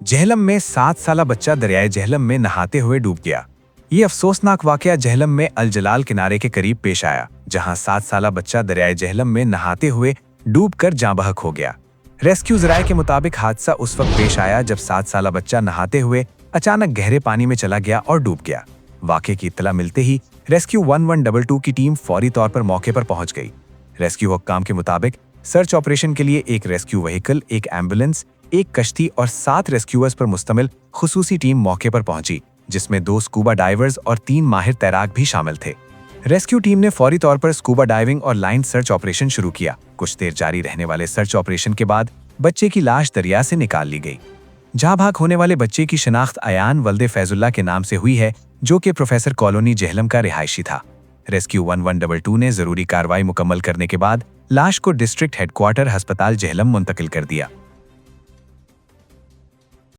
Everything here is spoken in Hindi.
झेलम में 7 साला बच्चा दरियाए झेलम में नहाते हुए डूब गया। ये अफसोसनाक वाकया झेलम में अल जलाल किनारे के करीब पेश आया, जहां 7 साला बच्चा दरियाए झेलम में नहाते हुए डूबकर जाँ बहक हो गया। रेस्क्यू जराये के मुताबिक हादसा उस वक्त पेश आया जब 7 साला बच्चा नहाते हुए अचानक गहरे पानी में चला गया और डूब गया। वाकये की इत्तला मिलते ही रेस्क्यू 1122 की टीम फौरी तौर पर मौके पर पहुंच गई। रेस्क्यू हुक्काम के मुताबिक सर्च ऑपरेशन के लिए एक रेस्क्यू व्हीकल, एक एम्बुलेंस, एक कश्ती और 7 रेस्क्यूअर्स पर मुश्तमिल खुसूसी टीम मौके पर पहुंची, जिसमें 2 स्कूबा डाइवर्स और 3 माहिर तैराक भी शामिल थे। रेस्क्यू टीम ने फौरी तौर पर स्कूबा डाइविंग और लाइन सर्च ऑपरेशन शुरू किया। कुछ देर जारी रहने वाले सर्च ऑपरेशन के बाद बच्चे की लाश दरिया से निकाल ली गई। जाँ भाग होने वाले बच्चे की शिनाख्त अयान वल्दे फैजुल्ला के नाम से हुई है, जो कि प्रोफेसर कॉलोनी झेलम का रिहायशी था। रेस्क्यू 1122 ने जरूरी कार्रवाई मुकम्मल करने के बाद लाश को डिस्ट्रिक्ट हेडक्वार्टर अस्पताल झेलम मुंतकिल कर दिया।